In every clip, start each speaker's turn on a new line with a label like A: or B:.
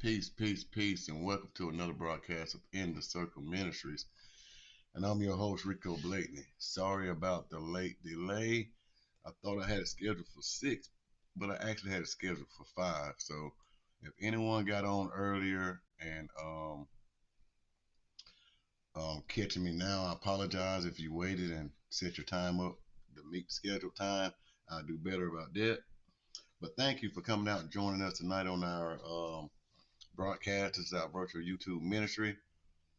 A: Peace, peace, peace, and welcome to another broadcast of In the Circle Ministries. And I'm your host, Rico Blakeney. Sorry about the late delay. I thought I had it scheduled for 6, but I actually had it scheduled for 5. So if anyone got on earlier and catching me now, I apologize. If you waited and set your time up to meet the scheduled time, I'll do better about that. But thank you for coming out and joining us tonight on our broadcast. This is our virtual YouTube ministry.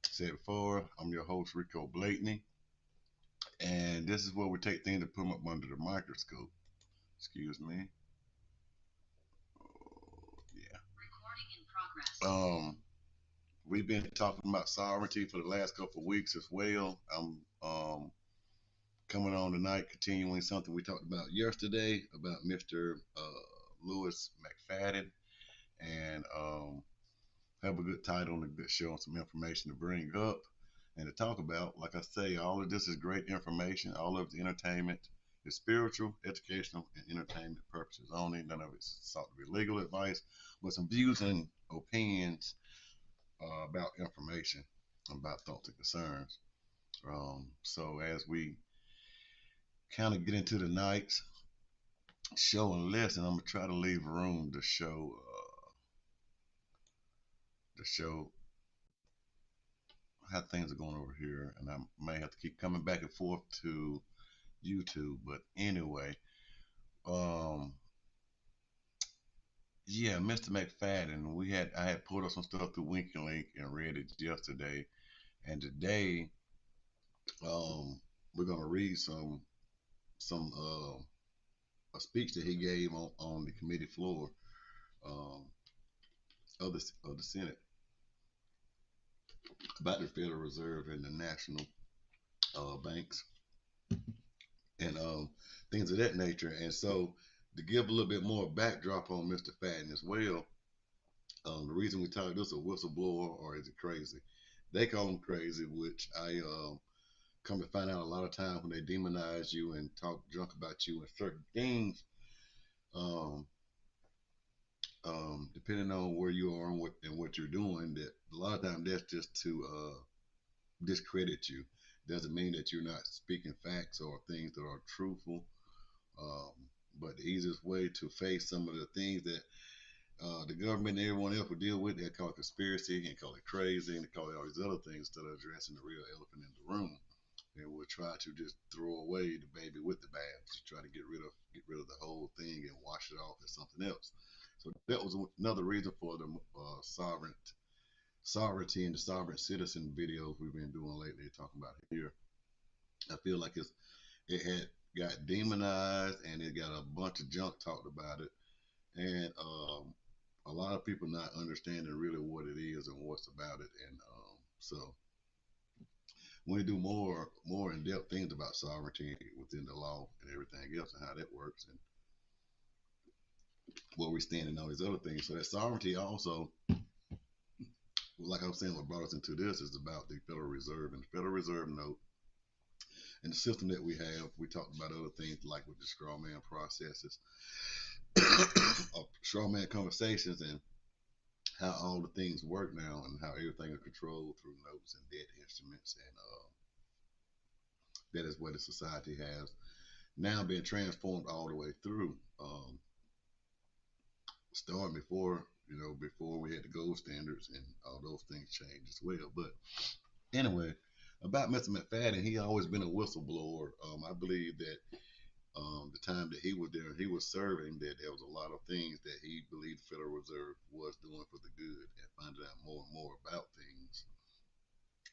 A: Said before, I'm your host, Rico Blakeney, and this is where we take things and put them up under the microscope. Excuse me. Oh, yeah. Recording in progress. We've been talking about sovereignty for the last couple of weeks as well. I'm coming on tonight, continuing something we talked about yesterday about Mr. Lewis McFadden, and have a good title and a good show and some information to bring up and to talk about. Like I say, all of this is great information. All of the entertainment is spiritual, educational, and entertainment purposes only. None of it's sought to be legal advice, but some views and opinions about information, about thoughts and concerns. So as we kind of get into the night's show and lesson, I'm gonna try to leave room to show how things are going over here, and I may have to keep coming back and forth to YouTube. But anyway, yeah, Mr. McFadden, I had pulled up some stuff through Winky Link and read it yesterday, and today we're gonna read a speech that he gave on the committee floor of the Senate about the Federal Reserve and the national banks and things of that nature. And so, to give a little bit more backdrop on Mr. Fadden as well, the reason we talk this a whistleblower, or is it crazy? They call him crazy, which I come to find out a lot of times when they demonize you and talk junk about you and certain things, depending on where you are and what you're doing, that a lot of times that's just to discredit you. Doesn't mean that you're not speaking facts or things that are truthful. But the easiest way to face some of the things that the government and everyone else will deal with, they call it conspiracy and call it crazy and they call it all these other things instead of addressing the real elephant in the room. And we'll try to just throw away the baby with the bath, to try to get rid of the whole thing and wash it off as something else. So that was another reason for the sovereignty and the sovereign citizen videos we've been doing lately, talking about here. I feel like it had got demonized and it got a bunch of junk talked about it, and a lot of people not understanding really what it is and what's about it. And so when we do more in-depth things about sovereignty within the law and everything else and how that works and where we stand and all these other things. So that sovereignty also, like I was saying, what brought us into this is about the Federal Reserve and the Federal Reserve note and the system that we have. We talked about other things like with the straw man processes, straw man conversations, and how all the things work now and how everything is controlled through notes and debt instruments. And that is what the society has now been transformed all the way through. Starting before we had the gold standards and all those things changed as well. But anyway, about Mr. McFadden, he always been a whistleblower. I believe that the time that he was there, he was serving, that there was a lot of things that he believed the Federal Reserve was doing for the good, and finding out more and more about things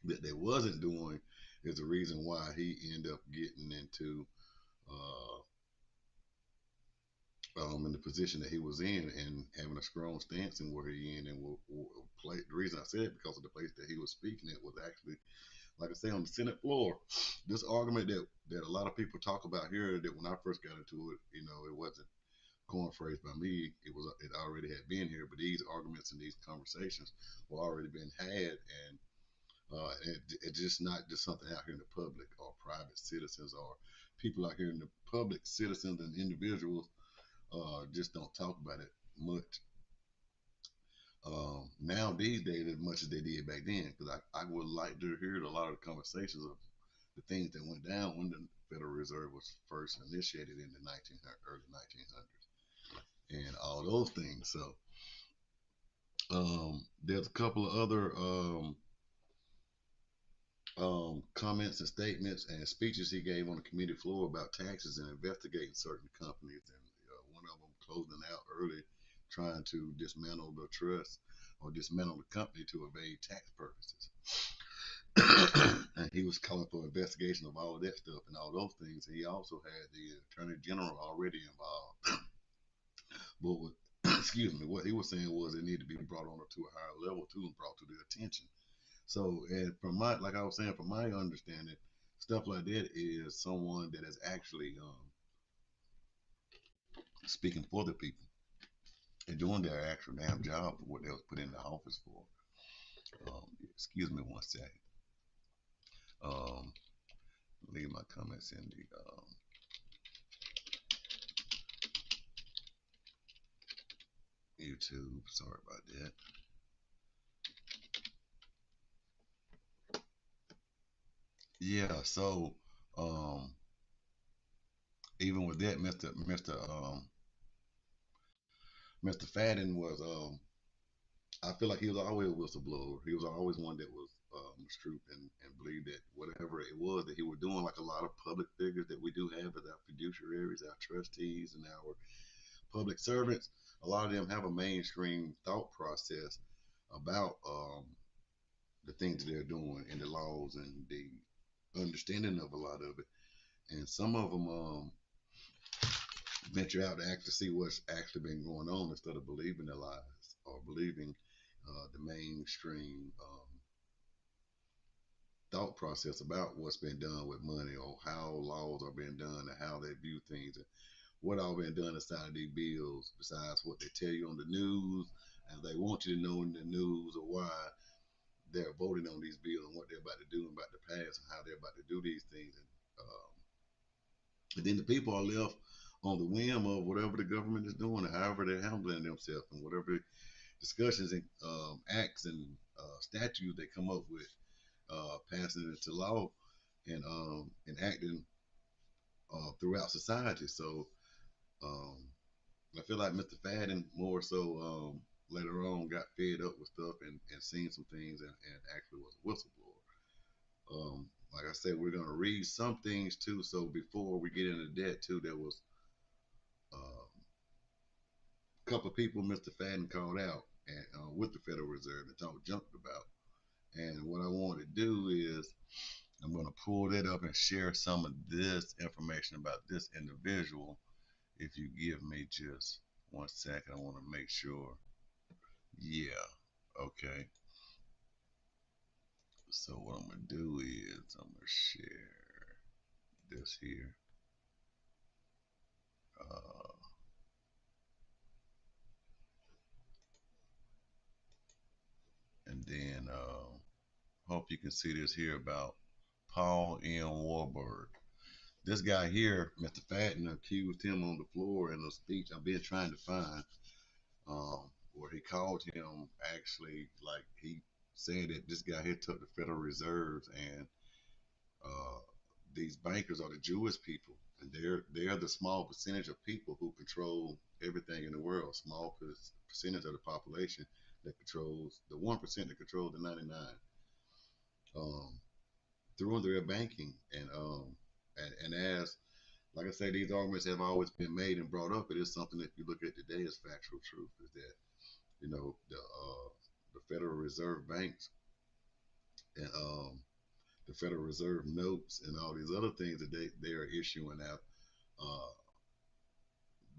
A: that they wasn't doing is the reason why he ended up getting into in the position that he was in and having a strong stance in where he in and play. The reason I said it because of the place that he was speaking at was actually, like I say, on the Senate floor. This argument that a lot of people talk about here, that when I first got into it, it wasn't coined phrase by me. It already had been here, but these arguments and these conversations were already been had, and it's just not just something out here in the public or private citizens or people out here in the public, citizens and individuals just don't talk about it much. Now these days, as much as they did back then, because I would like to hear a lot of the conversations of the things that went down when the Federal Reserve was first initiated in the early 1900s and all those things. So there's a couple of other comments and statements and speeches he gave on the committee floor about taxes and investigating certain companies. And one of them closing out early, trying to dismantle the trust or dismantle the company to evade tax purposes. And he was calling for investigation of all of that stuff and all those things. He also had the attorney general already involved. But what, excuse me, what he was saying was it needed to be brought on to a higher level too and brought to their attention. So, and from my, like I was saying, from my understanding, stuff like that is someone that is actually speaking for the people and doing their actual damn job for what they was put in the office for. Excuse me one second. Um, leave my comments in the YouTube. Sorry about that. Yeah. So, um, even with that, Mr. Fadden was I feel like he was always a whistleblower. He was always one that was truth and believed that whatever it was that he was doing, like a lot of public figures that we do have as our fiduciaries, our trustees, and our public servants, a lot of them have a mainstream thought process about the things that they're doing and the laws and the understanding of a lot of it. And some of them venture out to actually see what's actually been going on instead of believing the lies or believing the mainstream thought process about what's been done with money or how laws are being done and how they view things and what all been done inside of these bills besides what they tell you on the news and they want you to know in the news or why they're voting on these bills and what they're about to do and about to pass and how they're about to do these things and then the people are left on the whim of whatever the government is doing and however they're handling themselves and whatever discussions and acts and statutes they come up with, passing it into law and enacting throughout society. So um, I feel like Mr. Fadden more so later on got fed up with stuff and seen some things and actually was a whistleblower. Like I said, we're gonna read some things too. So before we get into that too, there was a couple of people Mr. Fadden called out and, with the Federal Reserve and talked junk about. And what I want to do is I'm going to pull that up and share some of this information about this individual. If you give me just one second, I want to make sure. Yeah. Okay. So what I'm going to do is I'm going to share this here. And then hope you can see this here about Paul M. Warburg. This guy here, Mr. Fadden, accused him on the floor in a speech I've been trying to find, where he called him actually like he said that this guy here took the Federal Reserves and uh, these bankers are the Jewish people, and they're the small percentage of people who control everything in the world. Small percentage of the population that controls the 1% that controls the 99. Um, through their banking and as like I say, these arguments have always been made and brought up. It is something that if you look at today as factual truth is that the Federal Reserve banks and the Federal Reserve notes and all these other things that they are issuing out, uh,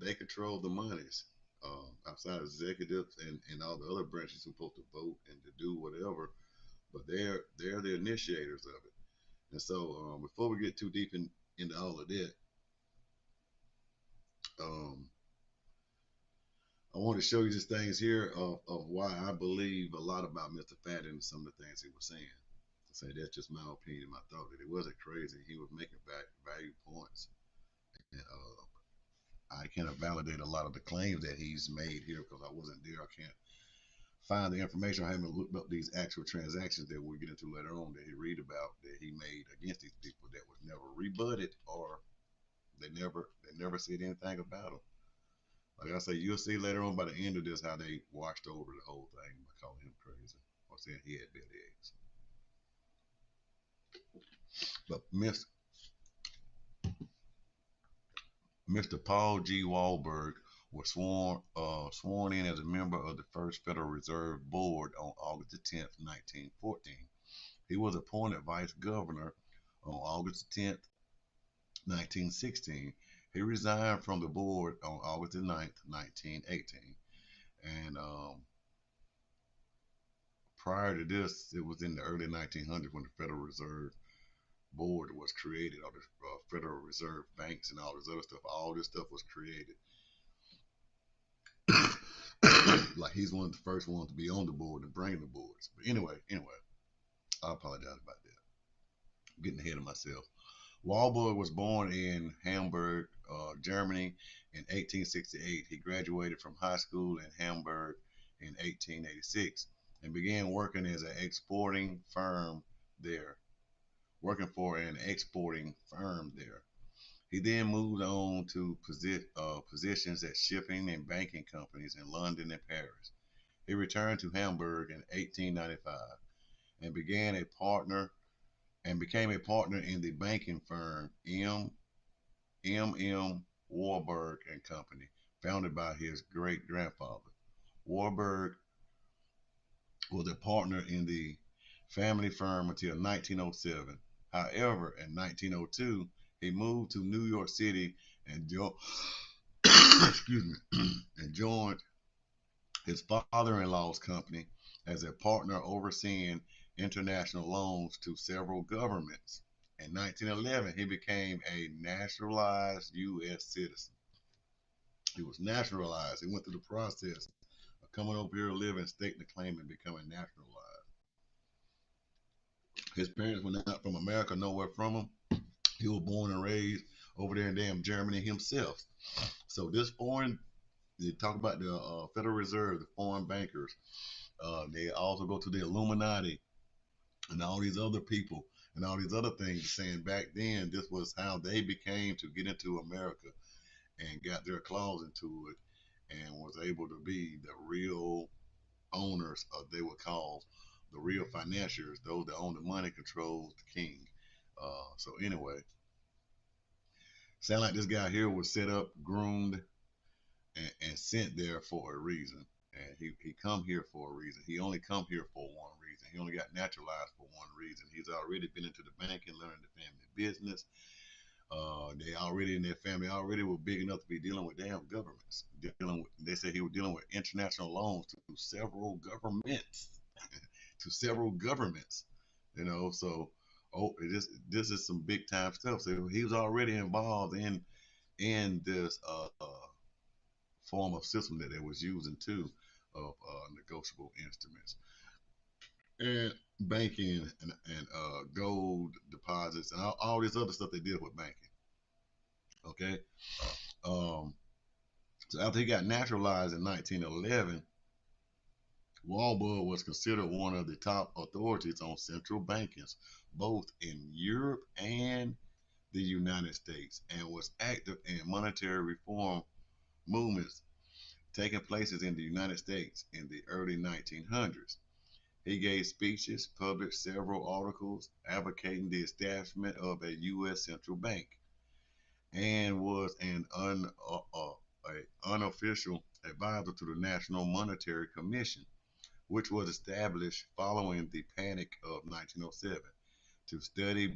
A: they control the monies. Outside executives and all the other branches who are supposed to vote and to do whatever, but they're the initiators of it. And so before we get too deep into all of that, um, I want to show you just things here of why I believe a lot about Mr. Fadden and some of the things he was saying. I say that's just my opinion, my thought that it wasn't crazy. He was making value points, and I can't validate a lot of the claims that he's made here because I wasn't there. I can't find the information. I haven't looked up these actual transactions that we'll get into later on that he read about that he made against these people that was never rebutted, or they never said anything about them. Like I say, you'll see later on by the end of this how they washed over the whole thing by calling him crazy or saying he had belly aches. But Mr. Paul G. Wahlberg was sworn in as a member of the first Federal Reserve Board on August the 10th, 1914. He was appointed vice governor on August 10th, 1916. He resigned from the board on August the 9th, 1918. And prior to this, it was in the early 1900s when the Federal Reserve Board was created, or the Federal Reserve banks and all this other stuff. All this stuff was created. Like he's one of the first ones to be on the board and bring the boards. But anyway, I apologize about that. I'm getting ahead of myself. Wahlberg was born in Hamburg, Germany in 1868. He graduated from high school in Hamburg in 1886 and began working as an exporting firm there, working for an exporting firm there. He then moved on to positions at shipping and banking companies in London and Paris. He returned to Hamburg in 1895 and became a partner in the banking firm M. Warburg and Company, founded by his great grandfather. Warburg was a partner in the family firm until 1907. However, in 1902, he moved to New York City and excuse me, and joined his father-in-law's company as a partner overseeing international loans to several governments. In 1911, he became a naturalized U.S. citizen. He was naturalized. He went through the process of coming over here, living, stating a claim, and becoming naturalized. His parents were not from America, nowhere from him. He was born and raised over there in damn Germany himself. So this foreign, they talk about the Federal Reserve, the foreign bankers. They also go to the Illuminati and all these other people and all these other things, saying back then this was how they became to get into America and got their claws into it and was able to be the real owners, of they would call the real financiers, those that own the money controls the king. So anyway, sound like this guy here was set up, groomed, and sent there for a reason. And he come here for a reason. He only come here for one reason. He only got naturalized for one reason. He's already been into the banking, learning the family business. They already in their family already were big enough to be dealing with damn governments. They said he was dealing with international loans to several governments, to several governments. So this is some big time stuff. So he was already involved in this form of system that they was using too of negotiable instruments and banking and gold deposits and all this other stuff they did with banking. Okay. Um, so after he got naturalized in 1911, Wahlberg was considered one of the top authorities on central banking, both in Europe and the United States, and was active in monetary reform movements taking places in the United States in the early 1900s. He gave speeches, published several articles advocating the establishment of a U.S. central bank, and was unofficial advisor to the National Monetary Commission, which was established following the Panic of 1907 to study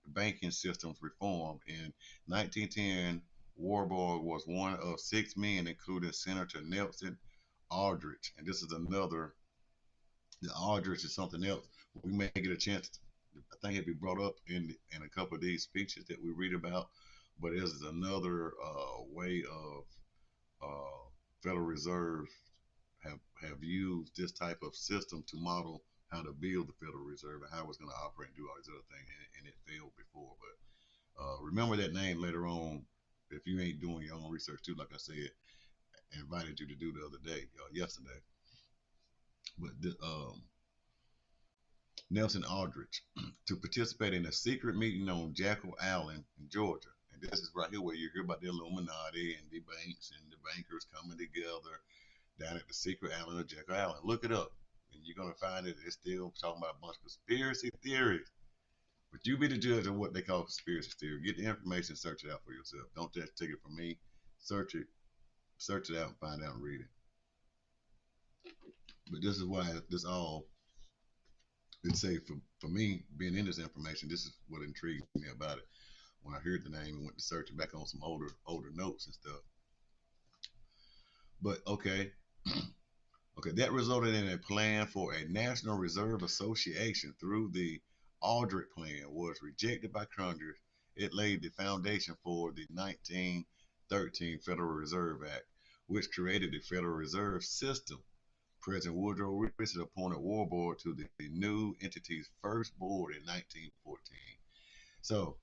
A: banking systems reform. In 1910, Warburg was one of six men, including Senator Nelson Aldrich. And this is another, the Aldrich is something else. We may get a chance, I think it'd be brought up in a couple of these speeches that we read about. But this is another way of Federal Reserve have used this type of system to model how to build the Federal Reserve and how it's going to operate and do all these other things, and it failed before. But remember that name later on if you ain't doing your own research too. Like I said, I invited you to do the other day, yesterday. but Nelson Aldrich to participate in a secret meeting on Jekyll Island in Georgia. And this is right here where you hear about the Illuminati and the banks and the bankers coming together down at the secret island of Jekyll Island. Look it up, and you're gonna find it. It's still talking about a bunch of conspiracy theories. But you be the judge of what they call conspiracy theory. Get the information, search it out for yourself. Don't just take it from me. Search it out, and find out and read it. But this is why this all it's say for me being in this information. This is what intrigued me about it when I heard the name and went to searching back on some older notes and stuff. But okay, okay, that resulted in a plan for a National Reserve Association through the Aldrich Plan was rejected by Congress. It laid the foundation for the 1913 Federal Reserve Act, which created the Federal Reserve System. President Woodrow Wilson appointed Warburg to the new entity's first board in 1914. So,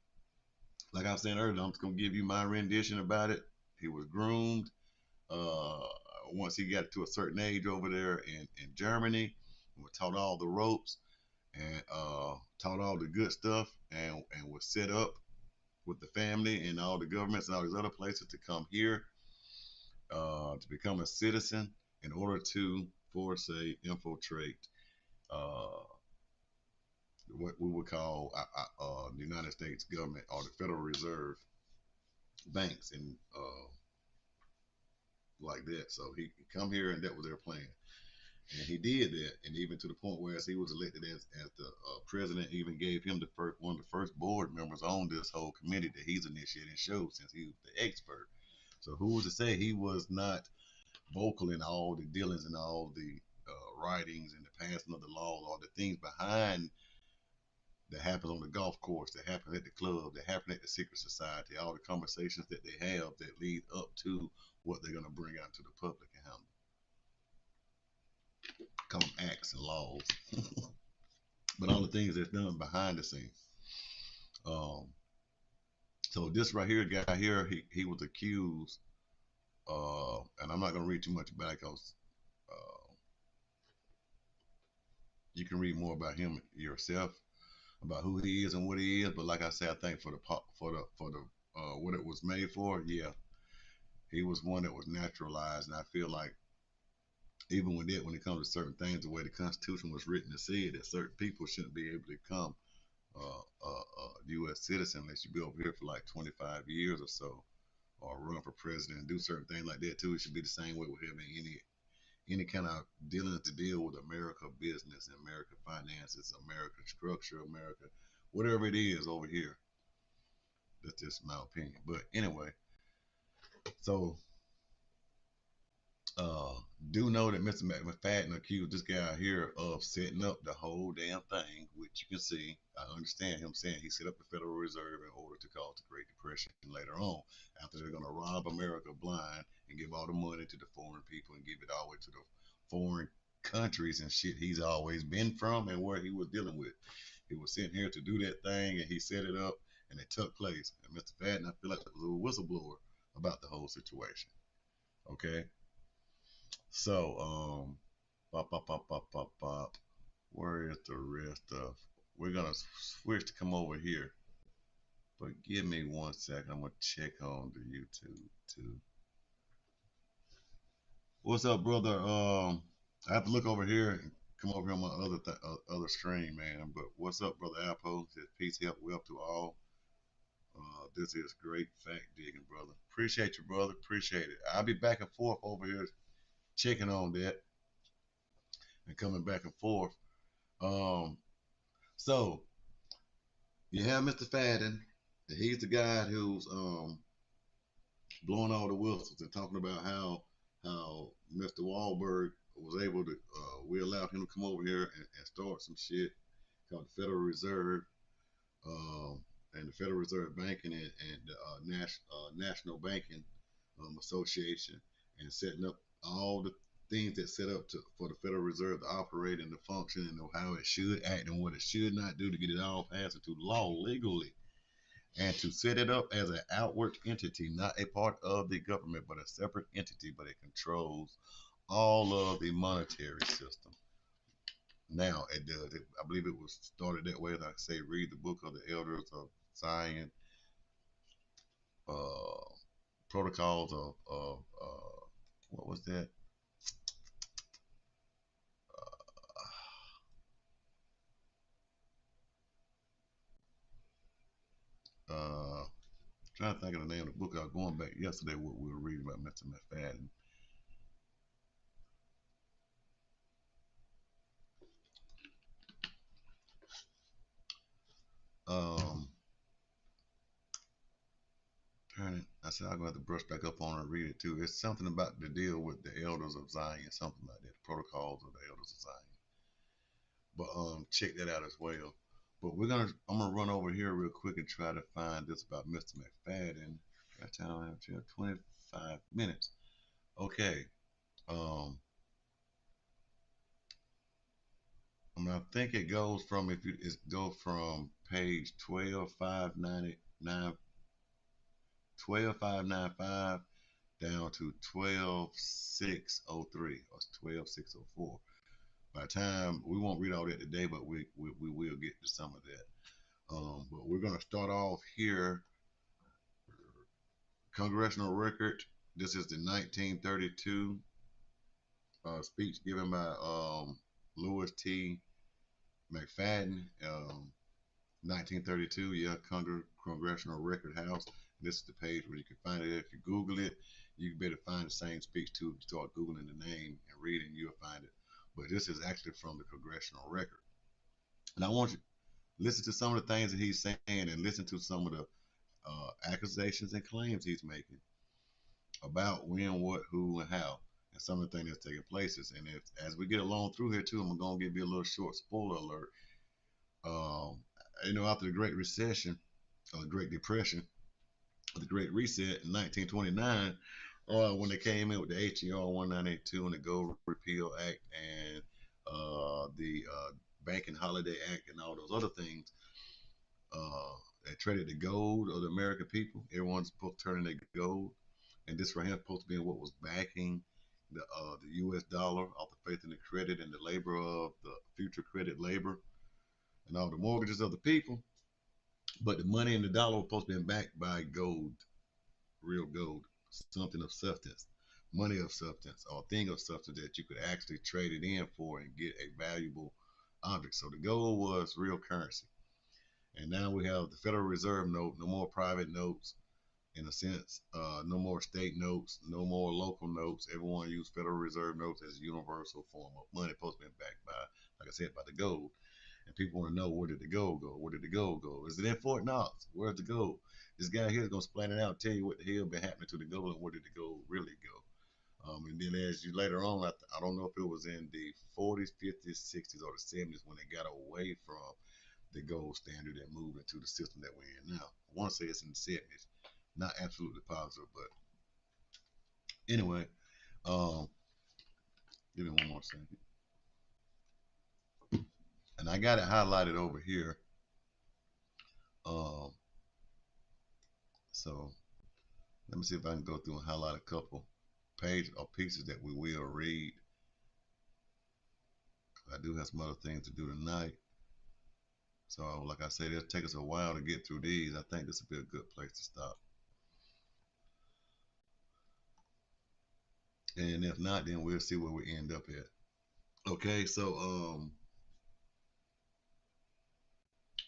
A: like I was saying earlier, I'm just going to give you my rendition about it. He was groomed once he got to a certain age over there in Germany, and was taught all the ropes and taught all the good stuff, and was set up with the family and all the governments and all these other places to come here to become a citizen in order to, for say, infiltrate what we would call the United States government or the Federal Reserve banks and like that. So he come here, and that was their plan. And he did that, and even to the point where as he was elected as the president, even gave him one of the first board members on this whole committee that he's initiating shows since he was the expert. So who was to say he was not vocal in all the dealings and all the writings and the passing of the laws, or the things behind that happens on the golf course, that happen at the club, that happen at the secret society, all the conversations that they have that lead up to what they're going to bring out to the public and handle. Call them acts and laws. But all the things that's done behind the scenes. So this right here, guy here, he was accused, and I'm not going to read too much about it because you can read more about him yourself, about who he is and what he is. But like I said, I think for the what it was made for, yeah, he was one that was naturalized, and I feel like even with that, when it comes to certain things, the way the Constitution was written to say that certain people shouldn't be able to become U.S. citizen unless you be over here for like 25 years or so, or run for president and do certain things like that too. It should be the same way with having any kind of dealing to deal with America business, America finances, America structure, America, whatever it is over here. That's just my opinion. But anyway, so do know that Mr. McFadden accused this guy here of setting up the whole damn thing, which you can see. I understand him saying he set up the Federal Reserve in order to cause the Great Depression later on, after they're going to rob America blind and give all the money to the foreign people and give it all the way to the foreign countries and shit he's always been from and where he was dealing with. He was sent here to do that thing, and he set it up, and it took place. And Mr. Fadden, I feel like was a whistleblower about the whole situation. Okay. So, where is the rest of? We're gonna switch to come over here, but give me 1 second. I'm gonna check on the YouTube too. What's up, brother? I have to look over here and come over here on my other stream, man. But what's up, brother Alpo? Says peace, help, wealth to all. This is great fact digging, brother. Appreciate you, brother. Appreciate it. I'll be back and forth over here checking on that and coming back and forth. So you have Mr. Fadden. He's the guy who's blowing all the whistles and talking about how Mr. Wahlberg was able to. We allowed him to come over here and start some shit called the Federal Reserve and the Federal Reserve Banking and National Banking Association, and setting up all the things that set up for the Federal Reserve to operate and to function and know how it should act and what it should not do to get it all passed into law legally, and to set it up as an outward entity, not a part of the government, but a separate entity, but it controls all of the monetary system. now. It does. I believe it was started that way. Like I say, read the book of the elders of Zion, uh, protocols of what was that? Uh, Trying to think of the name of the book. I was going back yesterday what we were reading about Mr. McFadden. Um, I said I'm gonna have to brush back up on it and read it too. It's something about the deal with the elders of Zion, something like that. The protocols of the elders of Zion. But check that out as well. But I'm gonna run over here real quick and try to find this about Mr. McFadden. Got time until 25 minutes. Okay. Um, I think it goes from if you it go from page 12,595 down to 12,603 or 12,604. By the time we won't read all that today, but we will get to some of that. But we're gonna start off here. Congressional record. This is the 1932 speech given by Louis T. McFadden. 1932, yeah, Congressional Record House. This is the page where you can find it. If you Google it, you can better find the same speech too. If you start Googling the name and reading, you'll find it. But this is actually from the Congressional Record. And I want you to listen to some of the things that he's saying and listen to some of the accusations and claims he's making about when, what, who, and how, and some of the things that's taking places. And if as we get along through here too, I'm gonna give you a little short spoiler alert. Um, After the Great Recession, or the Great Depression, or the Great Reset in 1929, when they came in with the HER 1982 and the Gold Repeal Act and the Banking Holiday Act and all those other things, they traded the gold of the American people. Everyone's supposed to turn in their gold, and this right here is supposed to be what was backing the U.S. dollar off the faith and the credit and the labor of the future credit labor and all the mortgages of the people. But the money in the dollar was supposed to be backed by gold, real gold, something of substance, money of substance, or a thing of substance that you could actually trade it in for and get a valuable object. So the gold was real currency. And now we have the Federal Reserve note, no more private notes, in a sense, no more state notes, no more local notes. Everyone used Federal Reserve notes as a universal form of money, supposed to be backed by, like I said, by the gold. And people want to know, where did the gold go? Where did the gold go? Is it in Fort Knox? Where's the gold? This guy here is gonna explain it out, tell you what the hell been happening to the gold and where did the gold really go. And then as you later on, I don't know if it was in the 40s, 50s, 60s, or the 70s when they got away from the gold standard and moved into the system that we're in now. I want to say it's in the 70s, not absolutely positive, but anyway, um, give me one more second. And I got it highlighted over here. Um, so let me see if I can go through and highlight a couple pages or pieces that we will read. I do have some other things to do tonight. So like I said, it'll take us a while to get through these. I think this will be a good place to stop. And if not, then we'll see where we end up at. Okay, so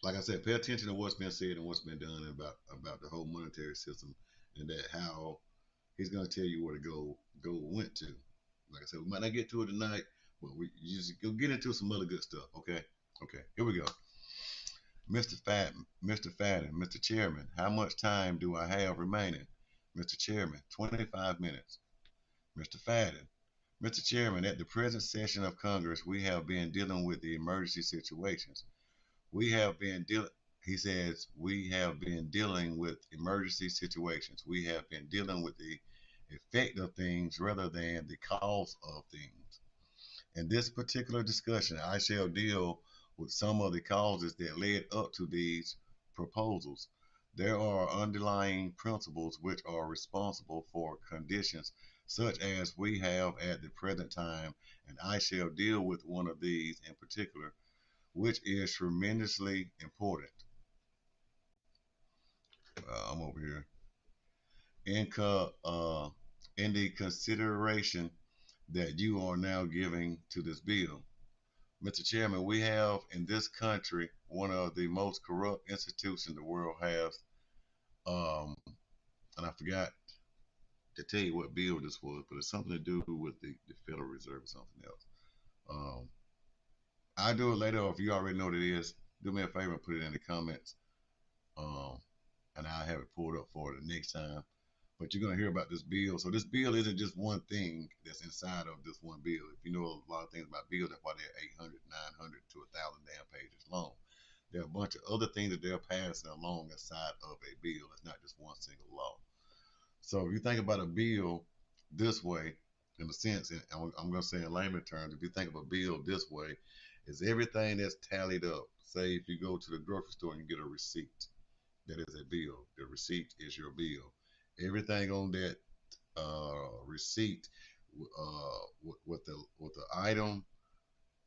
A: like I said, pay attention to what's been said and what's been done about the whole monetary system, and that how he's going to tell you where to go went to. Like I said, we might not get to it tonight, but we just go get into some other good stuff. Okay, here we go. Mr. Fadden, Mr. Chairman, how much time do I have remaining? Mr. Chairman, 25 minutes. Mr. Fadden, Mr. Chairman, at the present session of Congress, we have been dealing with the emergency situations. We have been dealing, he says, we have been dealing with emergency situations. We have been dealing with the effect of things rather than the cause of things. In this particular discussion, I shall deal with some of the causes that led up to these proposals. There are underlying principles which are responsible for conditions such as we have at the present time, and I shall deal with one of these in particular, which is tremendously important. I'm over here. In the consideration that you are now giving to this bill. Mr. Chairman, we have in this country one of the most corrupt institutions the world has. Um, and I forgot to tell you what bill this was, but it's something to do with the Federal Reserve or something else. Um, I'll do it later, or if you already know what it is, do me a favor and put it in the comments. Um, and I'll have it pulled up for the next time. But you're going to hear about this bill. So this bill isn't just one thing that's inside of this one bill. If you know a lot of things about bills, that's why they're 800, 900 to 1,000 damn pages long. There are a bunch of other things that they're passing along inside of a bill. It's not just one single law. So if you think about a bill this way, in a sense, and I'm going to say in layman terms, if you think of a bill this way, is everything that's tallied up. Say if you go to the grocery store and you get a receipt, that is a bill. The receipt is your bill. Everything on that receipt with the item.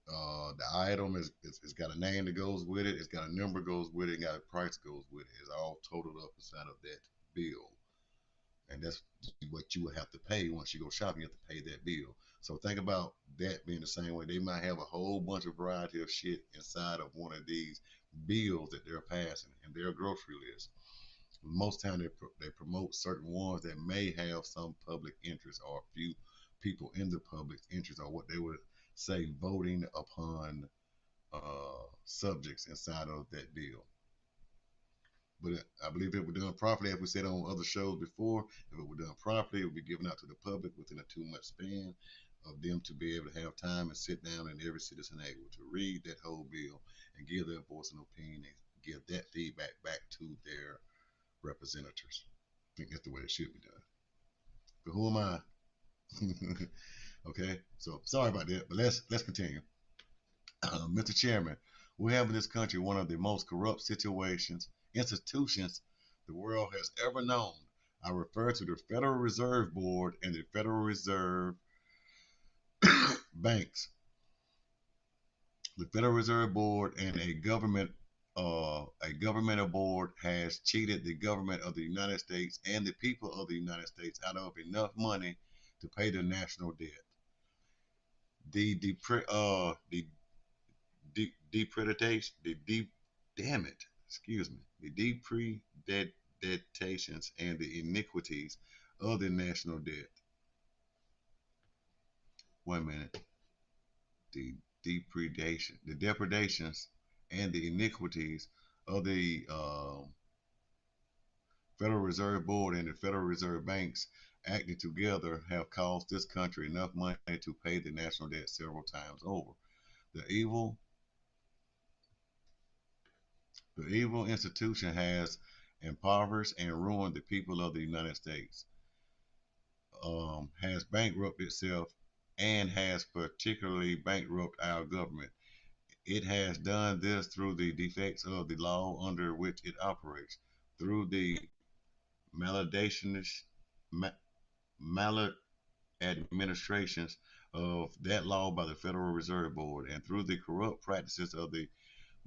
A: The item is got a name that goes with it. It's got a number goes with it. And got a price goes with it. It's all totaled up inside of that bill, and that's what you will have to pay once you go shopping. You have to pay that bill. So think about that being the same way. They might have a whole bunch of variety of shit inside of one of these bills that they're passing in their grocery list. Most time they promote certain ones that may have some public interest or a few people in the public interest or what they would say voting upon subjects inside of that bill. But I believe if it were done properly, as we said on other shows before, if it were done properly, it would be given out to the public within a 2 month span of them to be able to have time and sit down and every citizen able to read that whole bill and give their voice and opinion and give that feedback back to their representatives. I think that's the way it should be done. But who am I? Okay, so sorry about that, but let's continue. Mr. Chairman, we have in this country one of the most corrupt institutions the world has ever known. I refer to the Federal Reserve Board and the Federal Reserve banks. The Federal Reserve Board and a governmental board has cheated the government of the United States and the people of the United States out of enough money to pay the national debt. The depredation, damn it, excuse me, the depredations and the iniquities of the national debt. One minute. The depredations and the iniquities of the Federal Reserve Board and the Federal Reserve banks acting together have cost this country enough money to pay the national debt several times over. The evil institution has impoverished and ruined the people of the United States, has bankrupted itself, and has particularly bankrupted our government. It has done this through the defects of the law under which it operates, through the maladministrations of that law by the Federal Reserve Board, and through the corrupt practices of the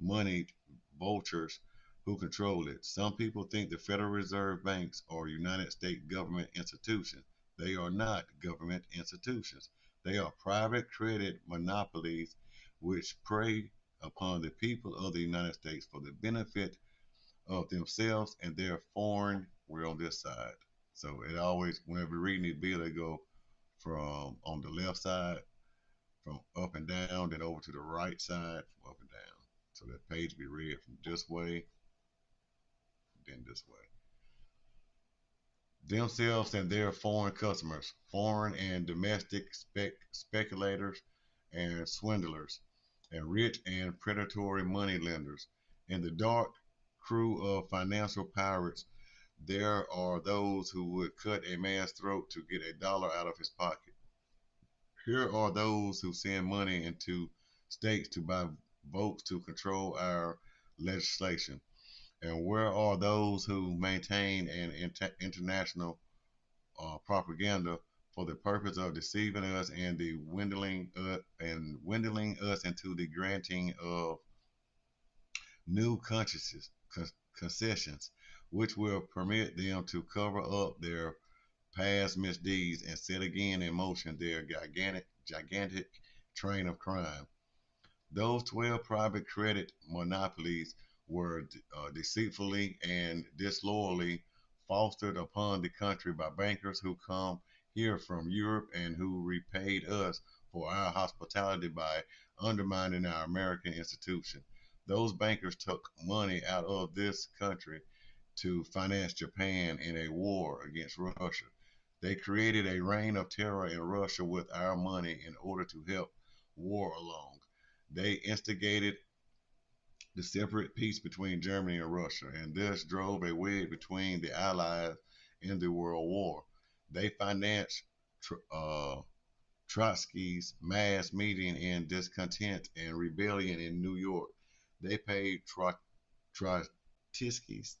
A: moneyed vultures who control it. Some people think the Federal Reserve banks are United States government institutions. They are not government institutions. They are private credit monopolies which prey upon the people of the United States for the benefit of themselves and their foreign. We're on this side. So it always, whenever you're reading the bill, they go from on the left side, from up and down, then over to the right side, from up and down. So that page be read from this way, then this way. Themselves and their foreign customers, foreign and domestic speculators and swindlers, and rich and predatory money lenders. In the dark crew of financial pirates, there are those who would cut a man's throat to get a dollar out of his pocket. Here are those who send money into states to buy votes to control our legislation. And where are those who maintain an international propaganda for the purpose of deceiving us and the dwindling us into the granting of new concessions, which will permit them to cover up their past misdeeds and set again in motion their gigantic train of crime. Those 12 private credit monopolies were deceitfully and disloyally fostered upon the country by bankers who come here from Europe and who repaid us for our hospitality by undermining our American institution. Those bankers took money out of this country to finance Japan in a war against Russia. They created a reign of terror in Russia with our money in order to help war along. They instigated the separate peace between Germany and Russia, and thus drove a wedge between the Allies in the World War. They financed Trotsky's mass meeting in discontent and rebellion in New York. They paid Trotsky's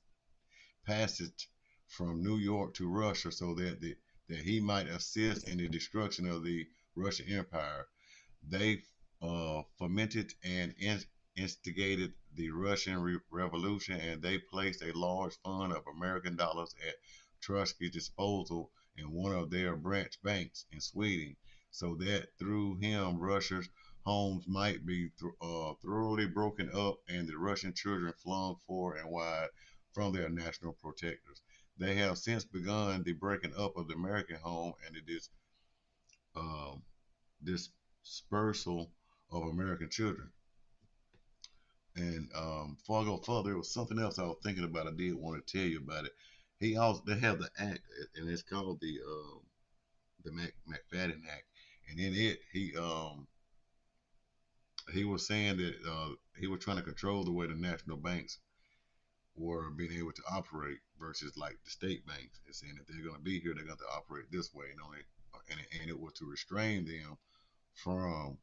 A: passage from New York to Russia so that he might assist in the destruction of the Russian Empire. They fomented and instigated the Russian Revolution, and they placed a large fund of American dollars at Trotsky's disposal in one of their branch banks in Sweden, so that through him Russia's homes might be thoroughly broken up and the Russian children flung far and wide from their national protectors. They have since begun the breaking up of the American home and the um, dispersal of American children. And before I go further, there was something else I was thinking about. I did want to tell you about it. He also they have the act, and it's called the McFadden Act. And in it, he was saying that he was trying to control the way the national banks were being able to operate versus like the state banks, and saying that they're going to be here, they're going to operate this way, and only and it was to restrain them from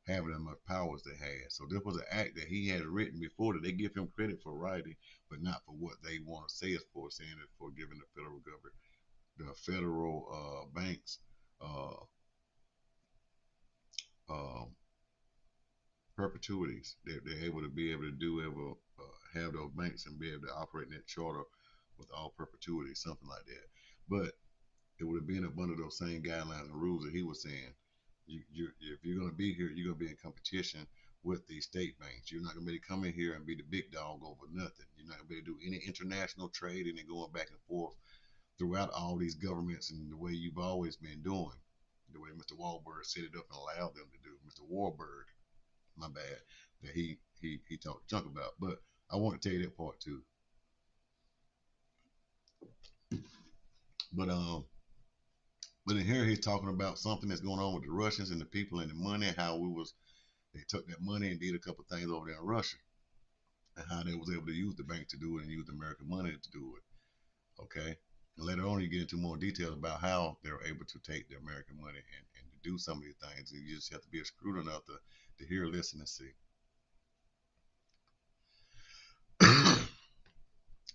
A: having as much power as they had. So this was an act that he had written before that they give him credit for writing, but not for what they want to say it's for, saying it for giving the federal government, the federal banks, uh, uh, perpetuities. They're able to be able to do ever have those banks and be able to operate in that charter with all perpetuity, something like that. But it would have been up under those same guidelines and rules that he was saying. If you're going to be here, you're going to be in competition with the state banks. You're not going to be able to come in here and be the big dog over nothing. You're not going to be able to do any international trading and going back and forth throughout all these governments and the way you've always been doing, the way Mr. Wahlberg set it up and allowed them to do. Mr. Warburg, my bad, that he talked junk about. But I want to tell you that part too. But but in here he's talking about something that's going on with the Russians and the people and the money, and how they took that money and did a couple things over there in Russia, and how they was able to use the bank to do it and use American money to do it. Okay. And later on, you get into more detail about how they're able to take the American money and to do some of these things. And you just have to be a screwed enough to hear, listen, and see.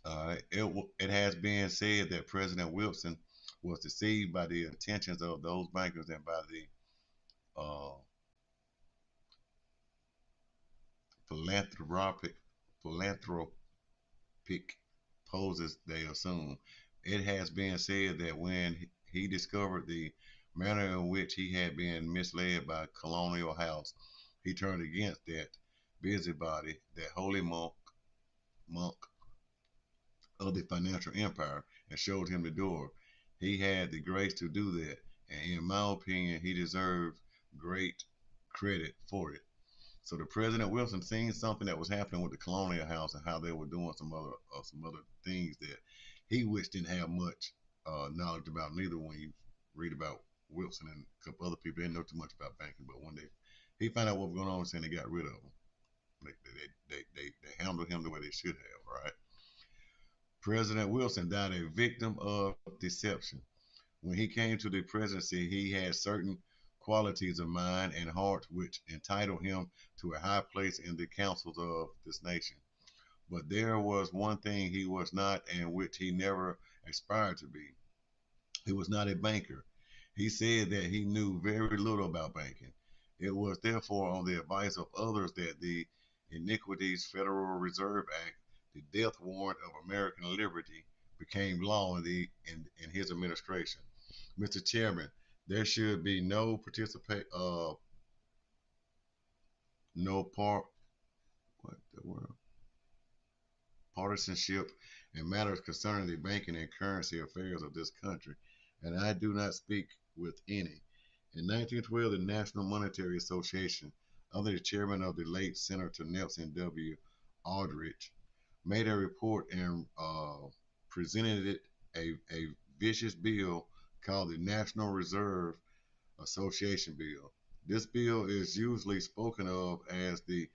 A: All right. It has been said that President Wilson was deceived by the intentions of those bankers and by the philanthropic philanthropic poses they assume. It has been said that when he discovered the manner in which he had been misled by Colonial House, he turned against that busybody, that holy monk of the financial empire, and showed him the door. He had the grace to do that, and in my opinion, he deserved great credit for it. So the President Wilson seen something that was happening with the Colonial House and how they were doing some other things that he wished didn't have much knowledge about neither. When you read about Wilson and a couple other people, they didn't know too much about banking, but when he found out what was going on, saying they got rid of him. They handled him the way they should have, right? President Wilson died a victim of deception. When he came to the presidency, he had certain qualities of mind and heart which entitled him to a high place in the councils of this nation. But there was one thing he was not, and which he never aspired to be. He was not a banker. He said that he knew very little about banking. It was therefore on the advice of others that the Iniquities Federal Reserve Act, the death warrant of American liberty, became law in his administration. Mr. Chairman, there should be no what the world partisanship in matters concerning the banking and currency affairs of this country, and I do not speak with any. In 1912, the National Monetary Association, under the chairman of the late Senator Nelson W. Aldrich, made a report and presented it a vicious bill called the National Reserve Association Bill. This bill is usually spoken of as the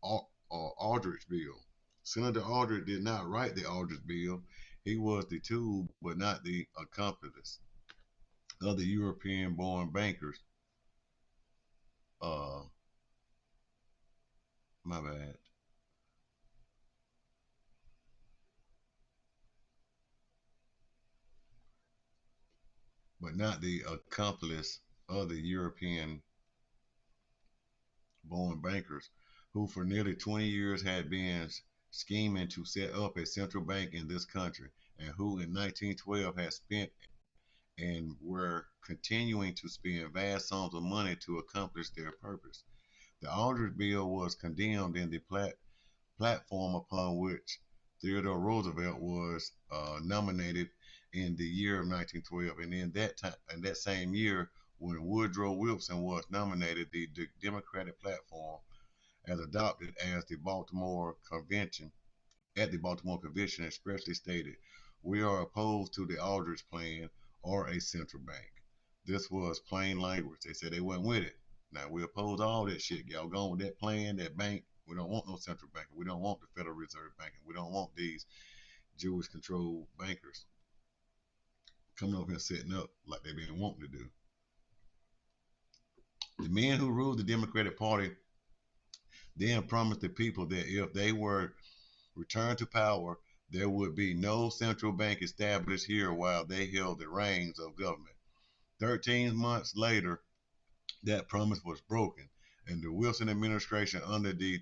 A: Aldrich Bill. Senator Aldrich did not write the Aldrich Bill. He was the tool, but not the accomplice of the European-born bankers. Uh, my bad. But not the accomplice of the European-born bankers, who for nearly 20 years had been scheming to set up a central bank in this country, and who in 1912 had spent and were continuing to spend vast sums of money to accomplish their purpose. The Aldrich Bill was condemned in the platform upon which Theodore Roosevelt was nominated in the year of 1912, and in that same year, when Woodrow Wilson was nominated, the Democratic platform, as adopted as the Baltimore Convention, at the Baltimore Convention, expressly stated, "We are opposed to the Aldrich Plan or a central bank." This was plain language. They said they went with it. Now we oppose all that shit. Y'all going with that plan, that bank. We don't want no central bank. We don't want the Federal Reserve Bank. We don't want these Jewish controlled bankers coming over here setting up like they've been wanting to do. The men who ruled the Democratic Party then promised the people that if they were returned to power, there would be no central bank established here while they held the reins of government. 13 months later, that promise was broken, and the Wilson administration, under the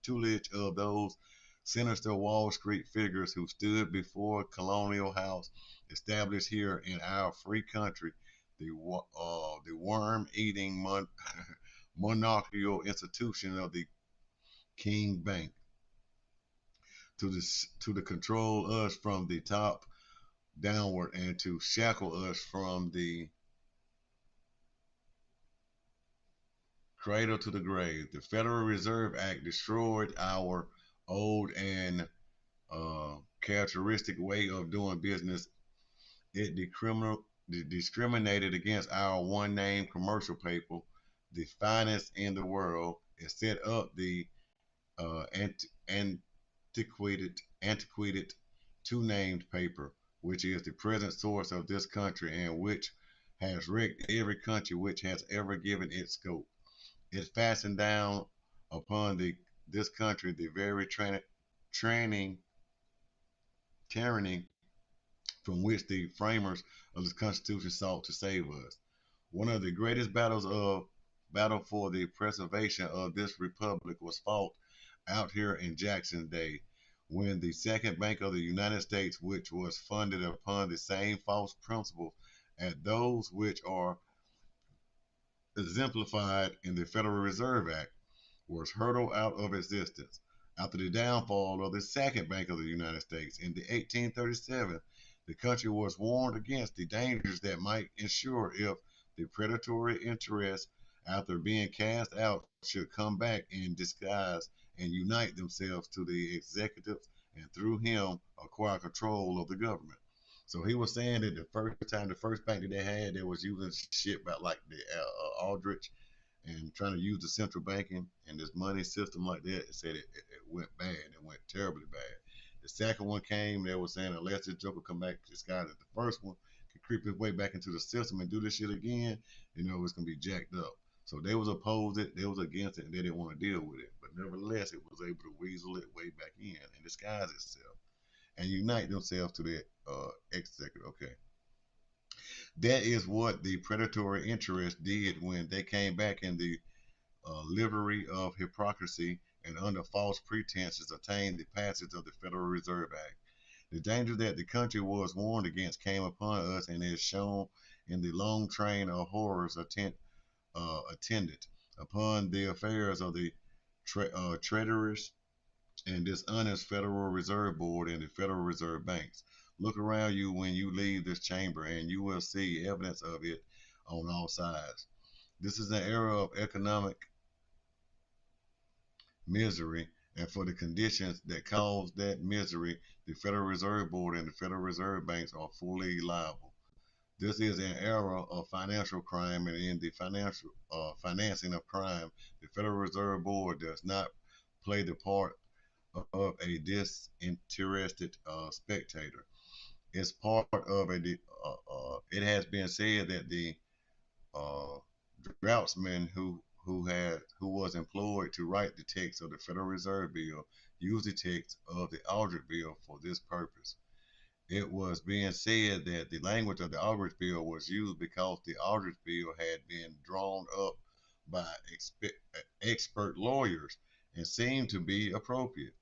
A: tutelage of those sinister Wall Street figures who stood before Colonial House, established here in our free country the worm-eating monarchical institution of the King Bank to control us from the top downward and to shackle us from the cradle to the grave. The Federal Reserve Act destroyed our old and characteristic way of doing business. It discriminated against our one name commercial paper, the finest in the world. It set up the uh, antiquated two named paper, which is the present source of this country and which has wrecked every country which has ever given it scope. It fastened down upon this country the very training tyranny from which the framers of the Constitution sought to save us. One of the greatest battle for the preservation of this republic was fought out here in Jackson Day, when the Second Bank of the United States, which was funded upon the same false principles as those which are exemplified in the Federal Reserve Act, was hurtled out of existence. After the downfall of the Second Bank of the United States in 1837, the country was warned against the dangers that might ensue if the predatory interests, after being cast out, should come back in disguise and unite themselves to the executive and through him acquire control of the government. So he was saying that the first bank that they had, they was using shit about like the Aldrich and trying to use the central banking and this money system like that. It said it went bad. It went terribly bad. The second one came, they were saying unless this joker come back disguised as the first one, can creep his way back into the system and do this shit again, it's gonna be jacked up. So they was opposed it, they was against it, and they didn't want to deal with it. But nevertheless, it was able to weasel it way back in and disguise itself and unite themselves to the executive. Okay. That is what the predatory interests did when they came back in the livery of hypocrisy and under false pretenses attained the passage of the Federal Reserve Act. The danger that the country was warned against came upon us and is shown in the long train of horrors attended upon the affairs of the treacherous and dishonest Federal Reserve Board and the Federal Reserve Banks. Look around you when you leave this chamber and you will see evidence of it on all sides. This is an era of economic misery, and for the conditions that cause that misery, the Federal Reserve Board and the Federal Reserve Banks are fully liable. This is an era of financial crime, and in the financial financing of crime, the Federal Reserve Board does not play the part of a disinterested spectator. It's part of a. It has been said that the uh, draftsman who was employed to write the text of the Federal Reserve Bill used the text of the Aldrich Bill for this purpose. It was being said that the language of the Aldrich Bill was used because the Aldrich Bill had been drawn up by expert lawyers and seemed to be appropriate.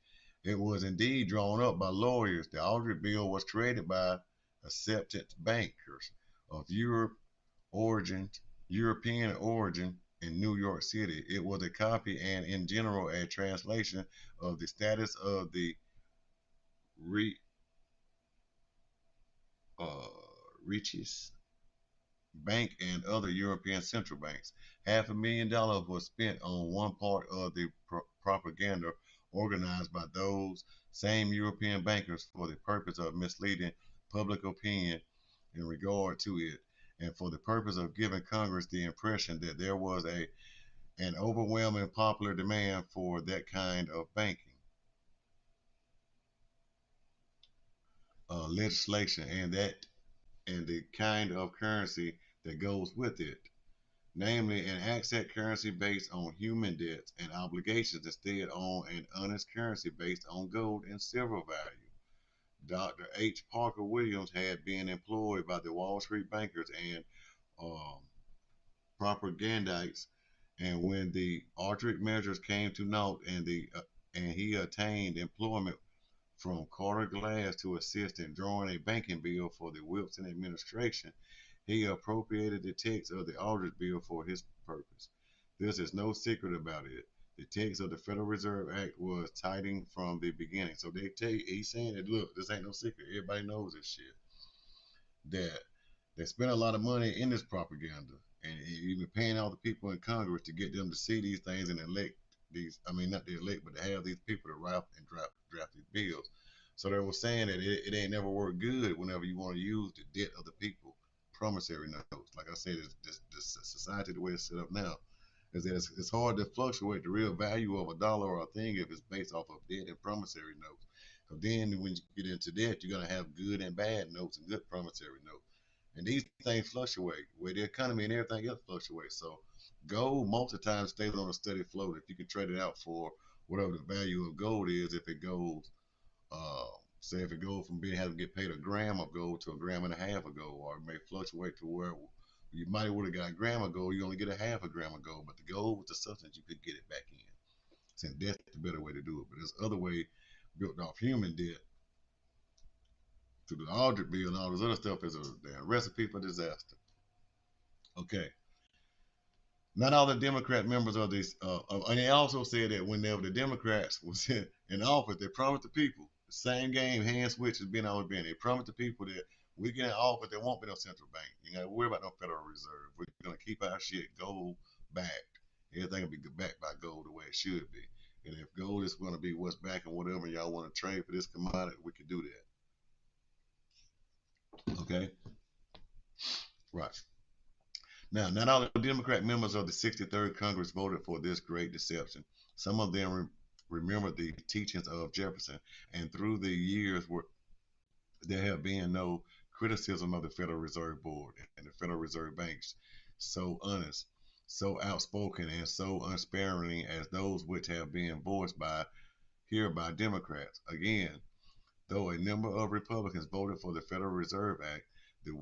A: It was indeed drawn up by lawyers. The Aldrich Bill was created by accepted bankers of European origin in New York City. It was a copy and, in general, a translation of the status of the re, uh, riches bank and other European central banks. $500,000 was spent on one part of the propaganda organized by those same European bankers for the purpose of misleading public opinion in regard to it, and for the purpose of giving Congress the impression that there was an overwhelming popular demand for that kind of banking legislation and the kind of currency that goes with it, namely an asset currency based on human debts and obligations instead on an honest currency based on gold and silver value. Dr. H. Parker Williams had been employed by the Wall Street bankers and um, propagandites, and when the Aldrich measures came to naught and he attained employment from Carter Glass to assist in drawing a banking bill for the Wilson administration, he appropriated the text of the Aldrich Bill for his purpose. This is no secret about it. The text of the Federal Reserve Act was tightened from the beginning. So he's saying that, look, this ain't no secret. Everybody knows this shit. That they spent a lot of money in this propaganda and even paying all the people in Congress to get them to see these things and elect these. I mean, not to elect, but to have these people to write and draft these bills. So they were saying that it ain't never worked good whenever you want to use the debt of the people promissory notes. Like I said, this society, the way it's set up now, is that it's hard to fluctuate the real value of a dollar or a thing if it's based off of debt and promissory notes. So then when you get into debt, you're going to have good and bad notes and good promissory notes. And these things fluctuate where the economy and everything else fluctuates. So gold most of the time stays on a steady float. If you can trade it out for whatever the value of gold is, if it goes, uh, say if it goes from being having to get paid a gram of gold to a gram and a half of gold, or it may fluctuate to where you might would have got a gram of gold, you only get a half a gram of gold, but the gold was the substance you could get it back in. So that's the better way to do it. But there's other way built off human debt through the Aldrich bill and all this other stuff is a damn recipe for disaster. Okay. Not all the Democrat members of this, and they also said that whenever the Democrats was in office, they promised the people the same game, hand switch has been always been. They promised the people that we get in office, there won't be no central bank. You got to worry about no Federal Reserve. We're going to keep our shit gold backed. Everything will be backed by gold the way it should be. And if gold is going to be what's back and whatever y'all want to trade for this commodity, we can do that. Okay? Right. Now, not all the Democrat members of the 63rd Congress voted for this great deception. Some of them remember the teachings of Jefferson, and through the years, there have been no criticism of the Federal Reserve Board and the Federal Reserve Banks so honest, so outspoken, and so unsparing as those which have been voiced by Democrats. Again, though a number of Republicans voted for the Federal Reserve Act, The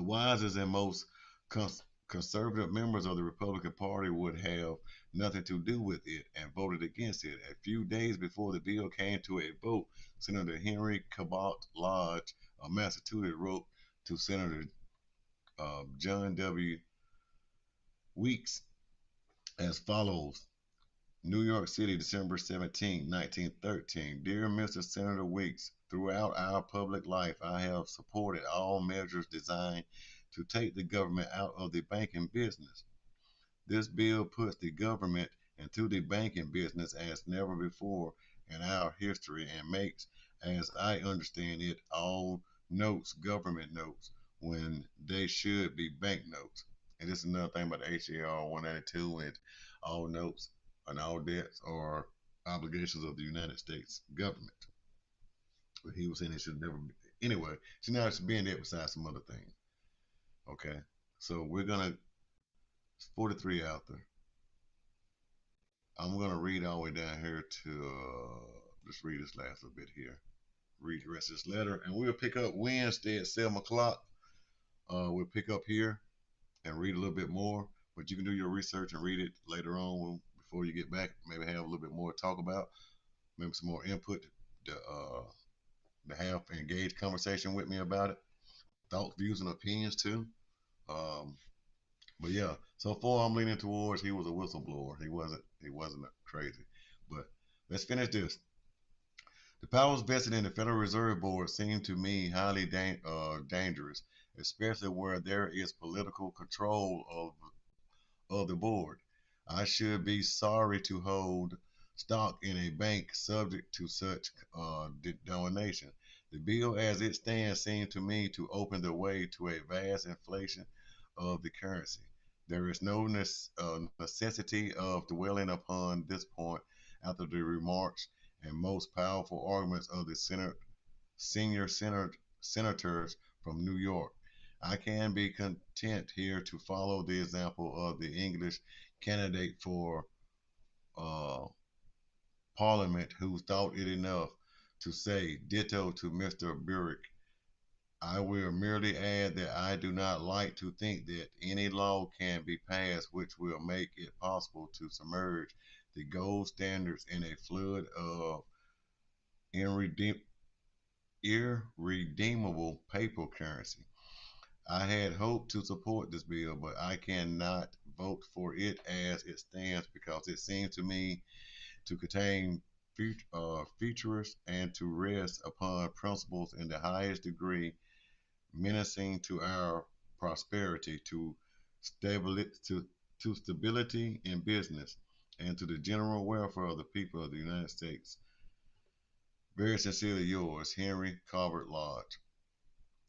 A: wisest and most cons- conservative members of the Republican Party would have nothing to do with it and voted against it. A few days before the bill came to a vote, Senator Henry Cabot Lodge of Massachusetts wrote to Senator John W. Weeks as follows. New York City, December 17, 1913. Dear Mr. Senator Weeks, throughout our public life, I have supported all measures designed to take the government out of the banking business. This bill puts the government into the banking business as never before in our history and makes, as I understand it, all notes government notes when they should be bank notes. And this is another thing about the HAR 192 and all notes and all debts or obligations of the United States government. But he was saying it should never be. Anyway, so now it's being there besides some other things. Okay. So we're going to, 43 out there. I'm gonna read all the way down here to just read this last little bit here. Read the rest of this letter, and we'll pick up Wednesday at 7 o'clock. We'll pick up here and read a little bit more, but you can do your research and read it later on before you get back. Maybe have a little bit more to talk about, maybe some more input to have engaged conversation with me about it. Thoughts, views, and opinions too. Um, But yeah, so far I'm leaning towards he was a whistleblower. He wasn't crazy. But let's finish this. The powers vested in the Federal Reserve Board seem to me highly dangerous, especially where there is political control of the board. I should be sorry to hold stock in a bank subject to such donation. The bill as it stands seems to me to open the way to a vast inflation of the currency. There is no necessity of dwelling upon this point after the remarks and most powerful arguments of the senior senators from New York. I can be content here to follow the example of the English candidate for uh, Parliament who thought it enough to say ditto to Mr. Burrick. I will merely add that I do not like to think that any law can be passed which will make it possible to submerge the gold standards in a flood of irredeem- irredeemable paper currency. I had hoped to support this bill, but I cannot vote for it as it stands because it seems to me to contain features and to rest upon principles in the highest degree menacing to our prosperity, to stability in business, and to the general welfare of the people of the United States. Very sincerely yours, Henry Calvert Lodge.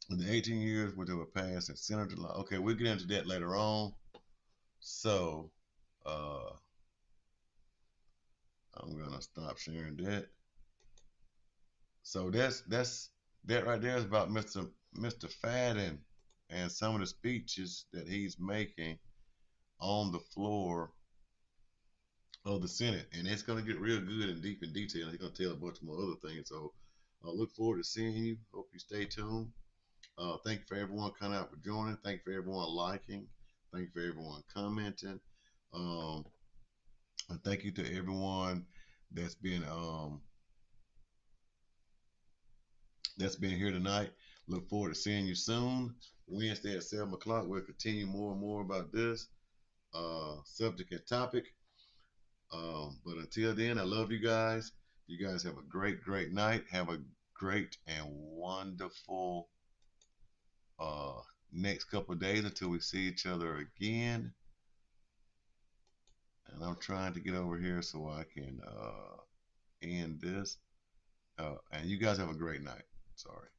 A: In the 18 years which have passed in Senator Lodge. Okay, we'll get into that later on. So, uh, I'm gonna stop sharing that. So that right there is about Mr. Fadden and some of the speeches that he's making on the floor of the Senate, and it's going to get real good and deep in detail. He's going to tell a bunch more other things. So I look forward to seeing you. Hope you stay tuned. Thank you for everyone coming out for joining. Thank you for everyone liking. Thank you for everyone commenting. Um, and thank you to everyone that's been um, that's been here tonight. Look forward to seeing you soon. Wednesday at 7 o'clock. We'll continue more and more about this subject and topic. But until then, I love you guys. You guys have a great, great night. Have a great and wonderful uh, next couple of days until we see each other again. And I'm trying to get over here so I can end this. And you guys have a great night. Sorry.